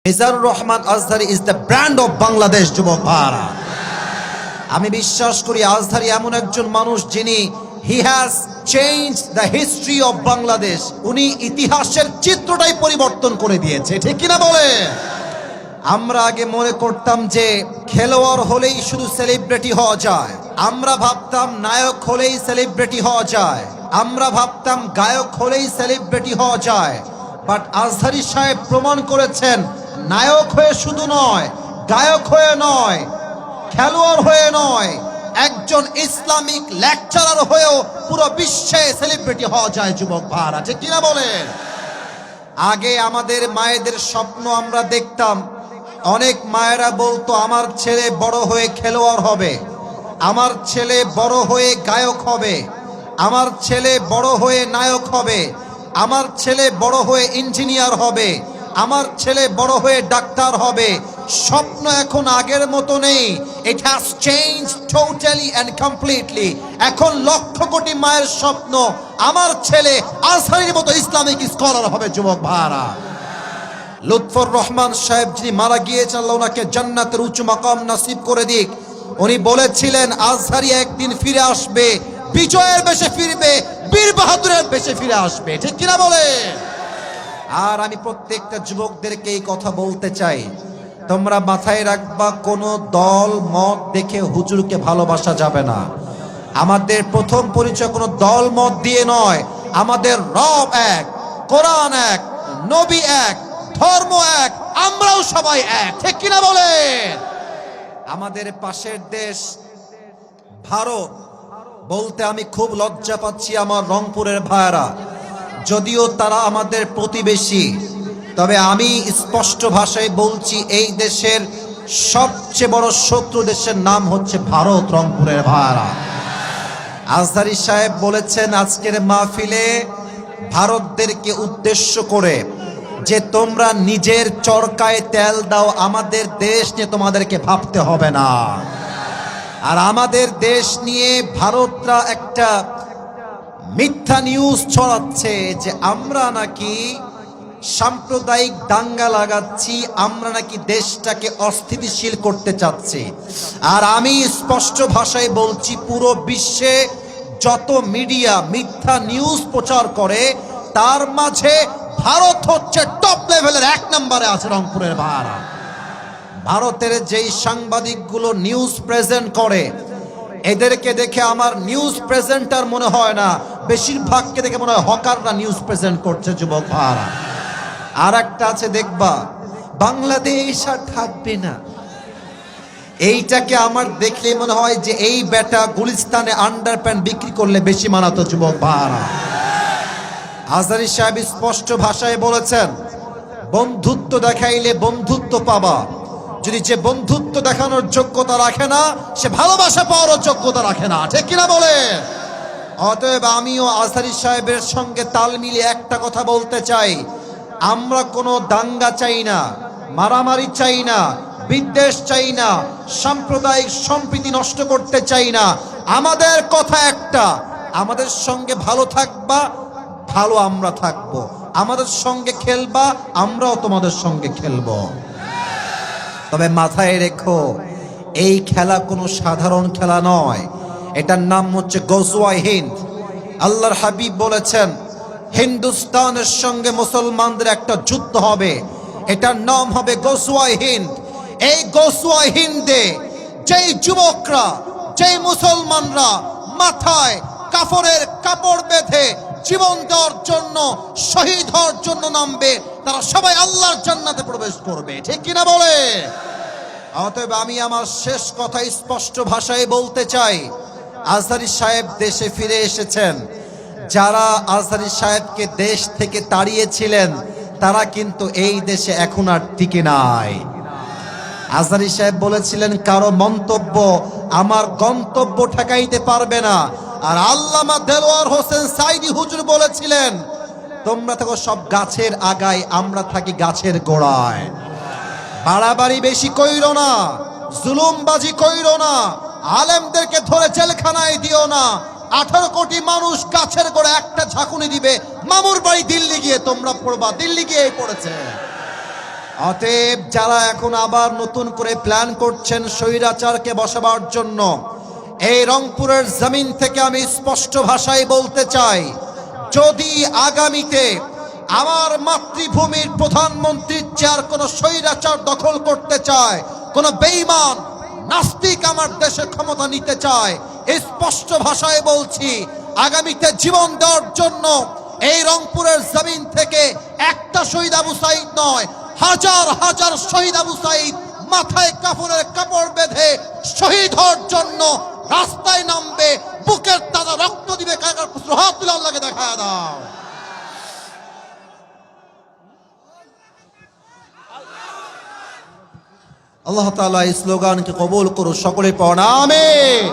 Mizanur Rahman Azhari is the brand of Bangladesh. যুবক ভাইরা, আমি বিশ্বাস করি আজহারি এমন একজন মানুষ যিনি he has change the history of Bangladesh. উনি ইতিহাসের চিত্রটাই পরিবর্তন করে দিয়েছে, ঠিক কিনা বলে? আমরা আগে মনে করতাম যে খেলোয়াড় হলেই শুধু সেলিব্রিটি হওয়া যায়, আমরা ভাবতাম নায়ক হলেই সেলিব্রিটি হওয়া যায়, আমরা ভাবতাম গায়ক হলেই সেলিব্রিটি হওয়া যায়। বাট আজহারি সাহেব প্রমাণ করেছেন নায়ক হয়ে শুধু নয়, গায়ক হয়ে নয়, খেলোয়াড় হয়ে নয়, একজন ইসলামিক লেকচারার হয়েও পুরো বিশ্বে সেলিব্রিটি হওয়া যায়। যুবক ভাইরা, ঠিক কিনা বলেন? আগে আমাদের মায়েদের স্বপ্ন আমরা দেখতাম, অনেক মায়েরা বলতো আমার ছেলে বড় হয়ে খেলোয়াড় হবে, আমার ছেলে বড় হয়ে গায়ক হবে, আমার ছেলে বড় হয়ে নায়ক হবে, আমার ছেলে বড় হয়ে ইঞ্জিনিয়ার হবে, আমার ছেলে বড় হয়ে ডাক্তার হবে। স্বপ্ন এখন আগের মতো নেই। It has change totally and completely. এখন লক্ষ কোটি মায়ের স্বপ্ন আমার ছেলে আজহারির মতো ইসলামিক স্কলার হবে। যুবক ভাইরা, লুৎফর রহমান সাহেব যিনি মারা গিয়েছেন, আল্লাহ ওনাকে জান্নাতের উচ্চ মাকাম নসিব করে দিক। উনি বলেছিলেন আজহারি একদিন ফিরে আসবে, বিজয়ের বেশে ফিরবে, বীর বাহাদুরের বেশে ফিরে আসবে, ঠিক কিনা বলে? আর আমি প্রত্যেকটা যুবকদেরকে এই কথা বলতে চাই, তোমরা মাথায় রাখবা, কোনো দল মত দেখে হুজুরকে ভালোবাসা যাবে না। আমাদের প্রথম পরিচয় কোনো দল মত দিয়ে নয়। আমাদের রব এক, কোরআন এক, নবী এক, ধর্ম এক, আমরাও সবাই এক, ঠিক কিনা বলে? আমাদের পাশের দেশ ভারত বলতে আমি খুব লজ্জা পাচ্ছি আমার রংপুরের ভাইরা, যদিও তারা আমাদের প্রতিবেশী, তবে আমি স্পষ্ট ভাষায় বলছি এই দেশের সবচেয়ে বড় শত্রু দেশের নাম হচ্ছে ভারত। রংপুরের ভাইরা, আজহারি সাহেব বলেছেন আজকের মাহফিলে ভারতদেরকে উদ্দেশ্য করে যে তোমরা নিজের চরকায় তেল দাও, আমাদের দেশ নিয়ে তোমাদেরকে ভাবতে হবে না। আর আমাদের দেশ নিয়ে ভারতরা একটা মিথ্যা নিউজ ছড়াচ্ছে যে আমরা নাকি সাম্প্রদায়িক দাঙ্গা লাগাচ্ছি, আমরা নাকি দেশটাকে অস্থিতিশীল করতে চাচ্ছি। আর আমি স্পষ্ট ভাষায় বলছি, পুরো বিশ্বে যত মিডিয়া মিথ্যা নিউজ প্রচার করে তার মাঝে ভারত হচ্ছে টপ লেভেলের, এক নম্বরে আছে রংপুরের ভাইরা। ভারতের যেই সাংবাদিকগুলো নিউজ প্রেজেন্ট করে এদেরকে দেখে আমার নিউজ প্রেজেন্টার মনে হয় না, বেশিরভাগকে দেখে মনে হয় হকাররা নিউজ প্রেজেন্ট করছে। যুবক ভাইরা, আর একটা আছে দেখবা, বাংলাদেশ আর থাকবে না। এইটাকে আমার দেখলে মনে হয় যে এই বেটা গুলিস্তানে আন্ডারপ্যান্ট বিক্রি করলে বেশি মানাতো। যুবক ভাইরা, আজহারি সাহেব স্পষ্ট ভাষায় বলেছেন বন্ধুত্ব দেখাইলে বন্ধুত্ব পাবা, যদি যে বন্ধুত্ব দেখানোর যোগ্যতা রাখে না সে ভালোবাসা পাওয়ার যোগ্যতা রাখে না, ঠিক কিনা বলে? অতএব আমিও আজহারি সাহেবের সঙ্গে তাল মিলিয়ে একটা কথা বলতে চাই, আমরা কোনো দাঙ্গা চাই না, মারামারি চাই না, বিদ্বেষ চাই না, সাম্প্রদায়িক সম্প্রীতি নষ্ট করতে চাই না। আমাদের কথা একটা, আমাদের সঙ্গে ভালো থাকবা, ভালো আমরা থাকবো, আমাদের সঙ্গে খেলবা, আমরাও তোমাদের সঙ্গে খেলবো। তবে মাথায় রেখো, এই খেলা কোনো সাধারণ খেলা নয়, এটার নাম হচ্ছে গজওয়ায়ে হিন্দ। আল্লাহর হাবিব বলেছেন হিন্দুস্তানের সঙ্গে মুসলমানদের একটা যুদ্ধ হবে, এটার নাম হবে গজওয়ায়ে হিন্দ। এই গজওয়ায়ে হিন্দে যেই যুবকরা, যেই মুসলমানরা মাথায় কাফনের কাপড় বেঁধে জীবন দেওয়ার জন্য, শহীদ হওয়ার জন্য নামবে, তারা সবাই আল্লাহর জান্নাতে প্রবেশ করবে, ঠিক কিনা বলে? অতএব আমি আমার শেষ কথা স্পষ্ট ভাষায় বলতে চাই, আজহারি সাহেব দেশে ফিরে এসেছেন। যারা আজহারি সাহেবকে দেশ থেকে তাড়িয়েছিলেন তারা কিন্তু এই দেশে এখন আর টিকে নাই। আজহারি সাহেব বলেছিলেন কারো মন্তব্য আমার গন্তব্য ঠেকাইতে পারবে না। আর আল্লামা দেলোয়ার হোসেন সাইদি হুজুর বলেছিলেন তোমরা থাকো সব গাছের আগায়, আমরা থাকি গাছের গোড়ায়। বাড়াবাড়ি বেশি কইরো না, জুলুমবাজি কইরো না, আলেমদেরকে ধরে জেলখানায় দিও না। 18 কোটি মানুষ গাছের গোড়া একটা ঝাঁকুনি দিবে, মামুর বাড়ি দিল্লি গিয়ে তোমরা পড়বা, দিল্লি গিয়ে পড়েছে। অতএব যারা এখন আবার নতুন করে প্ল্যান করছেন স্বৈরাচারকে বসাবার জন্য, এই রংপুরের জমিন থেকে আমি স্পষ্ট ভাষায় বলতে চাই, যদি আগামীতে আমার মাতৃভূমির প্রধানমন্ত্রীর চেয়ার কোন স্বৈরাচার দখল করতে চায়, কোন বেঈমান নাস্তিক আমার দেশে ক্ষমতা নিতে চায়, স্পষ্ট ভাষায় বলছি, আগামীতে জীবন দেওয়ার জন্য এই রংপুরের জমিন থেকে একটা শহীদ আবু সাঈদ নয়, হাজার হাজার শহীদ আবু সাঈদ মাথায় কাফনের কাপড় বেঁধে শহীদ হওয়ার জন্য রাস্তায় নামবে, বুকের তাজা রক্ত দিবে। হাত তুলে আল্লাহকে দেখা দাও। আল্লাহ তাআলা এই স্লোগানকে কবুল করুন, সকলে পড়ুন আমিন।